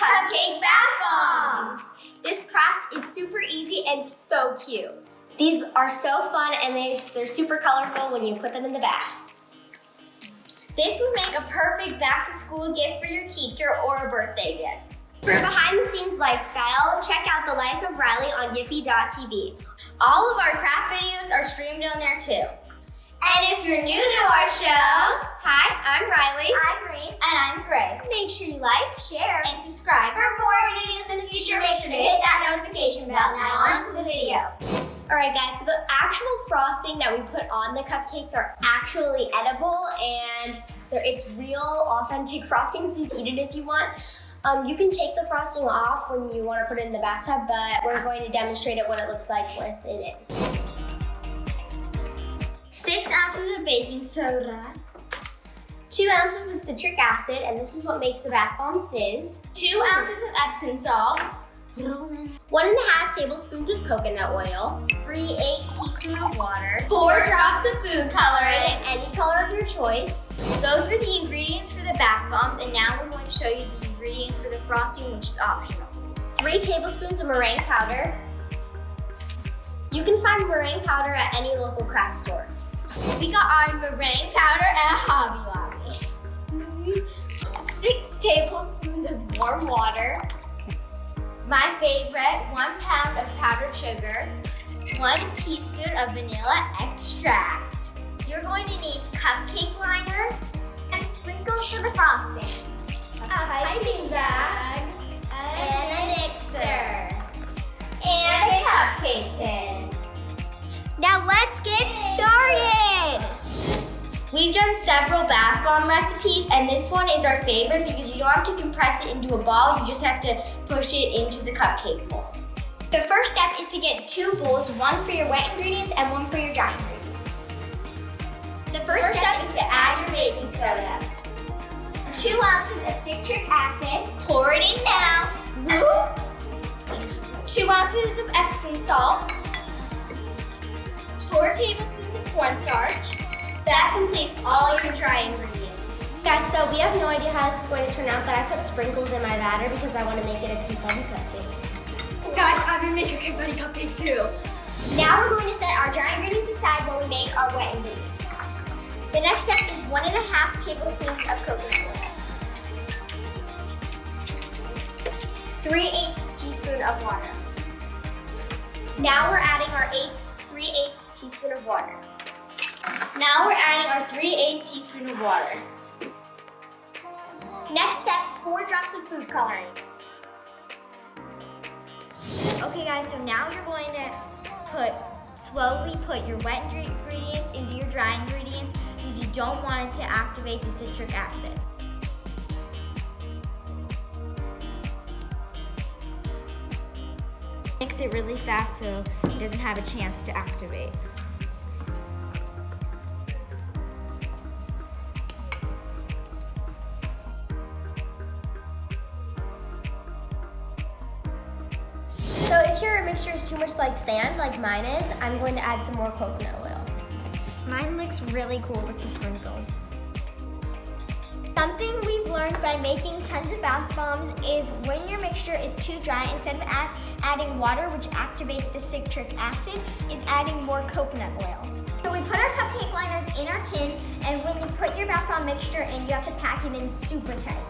Cupcake bath bombs. This craft is super easy and so cute. These are so fun and they're super colorful when you put them in the bath. This would make a perfect back-to-school gift for your teacher or a birthday gift. For behind-the-scenes lifestyle, check out The Life of Riley on yippee.tv. All of our craft videos are streamed on there too. And if you're new to our show, hi, I'm Riley. I'm Reese. And I'm Grace. Make sure you like, share, and subscribe. For more videos in the future, make sure to hit that notification bell. Now on to the video. Alright guys, so the actual frosting that we put on the cupcakes are actually edible and it's real, authentic frosting, so you can eat it if you want. You can take the frosting off when you want to put it in the bathtub, but we're going to demonstrate it what it looks like with it in. 6 ounces of baking soda, 2 ounces of citric acid, and this is what makes the bath bomb fizz, 2 ounces of Epsom salt, 1.5 tablespoons of coconut oil, 3/8 teaspoons of water, 4 drops of food coloring, any color of your choice. Those were the ingredients for the bath bombs, and now we're going to show you the ingredients for the frosting, which is optional. 3 tablespoons of meringue powder. You can find meringue powder at any local craft store. We got our meringue powder at Hobby Lobby. 6 tablespoons of warm water. My favorite, 1 pound of powdered sugar, 1 teaspoon of vanilla extract. You're going to need cupcake liners and sprinkles for the frosting, a piping bag, and a mixer, and a cupcake tin. Now let's get started! We've done several bath bomb recipes, and this one is our favorite because you don't have to compress it into a ball, you just have to push it into the cupcake mold. The first step is to get 2 bowls, one for your wet ingredients and one for your dry ingredients. The first step is to add your baking soda. 2 ounces of citric acid, pour it in now. 2 ounces of Epsom salt, 4 tablespoons of cornstarch. That completes all your dry ingredients. Guys, so we have no idea how this is going to turn out, but I put sprinkles in my batter because I want to make it a confetti cupcake. Guys, I'm gonna make a confetti cupcake too. Now we're going to set our dry ingredients aside while we make our wet ingredients. The next step is 1.5 tablespoons of coconut oil. 3/8 teaspoon of water. Now we're adding our 3/8 teaspoon of water. Now we're adding our 3/8 teaspoon of water. Next step, 4 drops of food coloring. Okay guys, so now you're going to slowly put your wet ingredients into your dry ingredients because you don't want it to activate the citric acid. Mix it really fast so it doesn't have a chance to activate. So if your mixture is too much like sand, like mine is, I'm going to add some more coconut oil. Mine looks really cool with the sprinkles. Something we've learned by making tons of bath bombs is when your mixture is too dry, instead of adding water, which activates the citric acid, is adding more coconut oil. So we put our cupcake liners in our tin, and when you put your bath bomb mixture in, you have to pack it in super tight.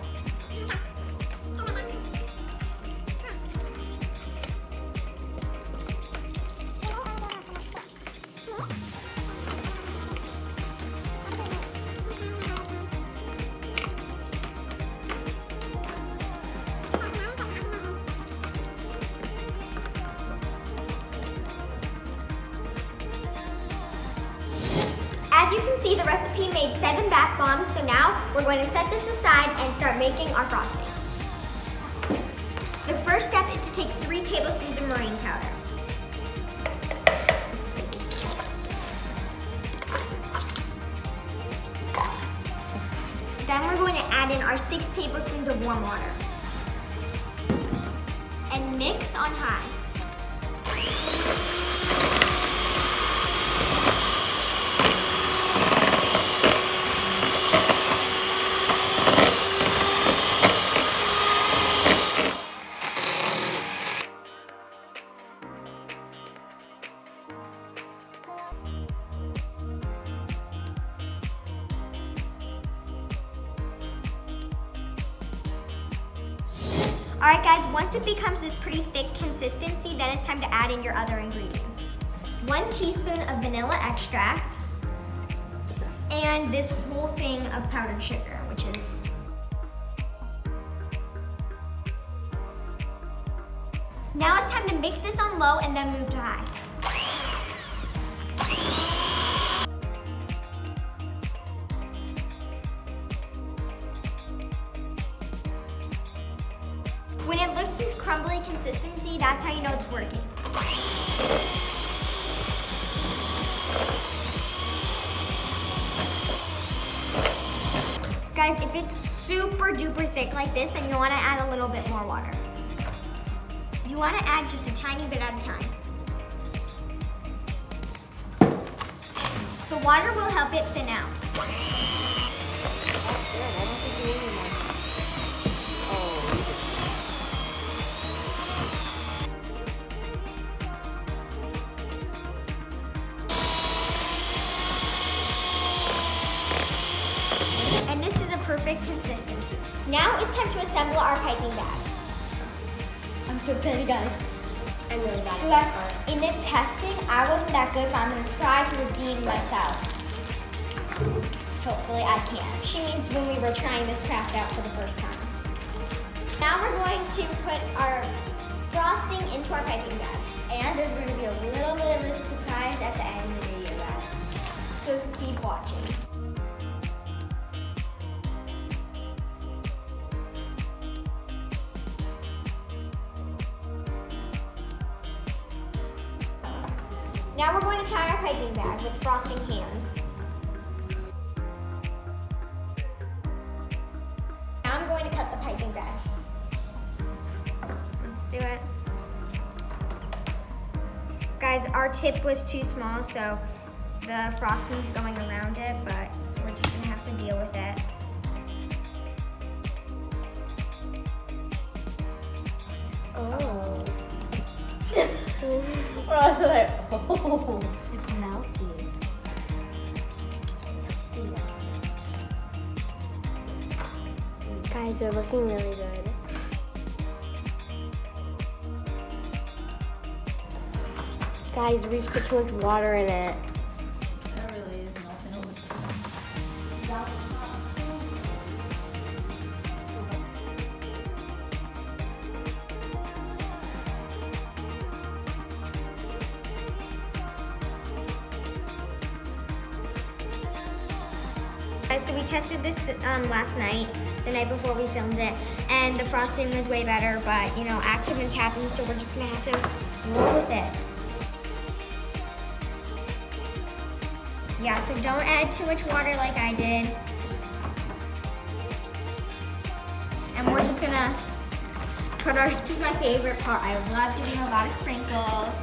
As you can see, the recipe made 7 bath bombs, so now we're going to set this aside and start making our frosting. The first step is to take 3 tablespoons of meringue powder. Then we're going to add in our 6 tablespoons of warm water. And mix on high. All right, guys, once it becomes this pretty thick consistency, then it's time to add in your other ingredients. 1 teaspoon of vanilla extract, and this whole thing of powdered sugar, which is now it's time to mix this on low and then move to high. When it looks this crumbly consistency, that's how you know it's working. Guys, if it's super duper thick like this, then you want to add a little bit more water. You want to add just a tiny bit at a time. The water will help it thin out. And this is a perfect consistency. Now it's time to assemble our piping bag. I'm so ready, guys. I'm really bad So at this part. in the testing, I wasn't that good, but I'm gonna try to redeem myself. Hopefully I can. She means when we were trying this craft out for the first time. Now we're going to put our frosting into our piping bag. And there's going to be a little bit of a surprise at the end of the video, guys. So keep watching. Now we're going to tie our piping bag with frosting hands. Now I'm going to cut the piping bag. Let's do it. Guys, our tip was too small, so the frosting's going around it, but we're just gonna have to deal with it. Oh. I was like, oh. It's melty. See that? Guys, they're looking really good. Guys, Reese put too much water in it. That really is melting over. So we tested this last night, the night before we filmed it, and the frosting was way better, but you know, accidents happen, so we're just gonna have to roll with it. Yeah, so don't add too much water like I did. And we're just gonna put our, this is my favorite part. I love doing a lot of sprinkles.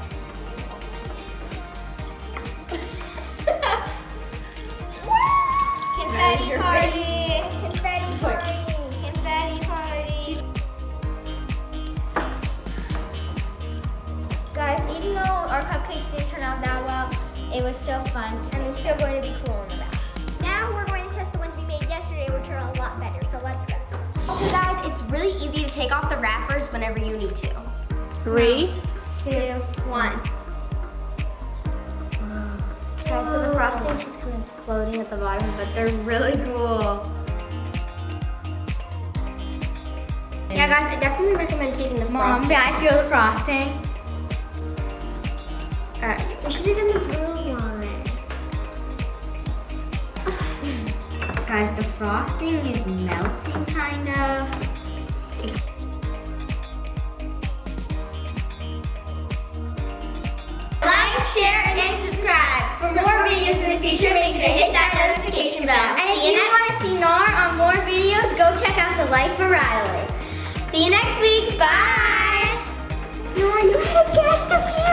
Confetti party! Confetti party! Confetti party! Guys, even though our cupcakes didn't turn out that well, it was still fun, and they're still going to be cool in the back. Now we're going to test the ones we made yesterday, which are a lot better, so let's go. So guys, it's really easy to take off the wrappers whenever you need to. 3, 2, 1. Guys, so the frosting's just kind of floating at the bottom, but they're really cool. Yeah, guys, I definitely recommend taking the frosting. Mom, I feel the frosting. We should have done the blue one. Guys, the frosting is melting, kind of. Like, share, and subscribe. For more videos in the future, make sure to hit that notification bell. And if you want to see Nar on more videos, go check out The Life of Riley. See you next week. Bye. Nar, you had a guest appearance.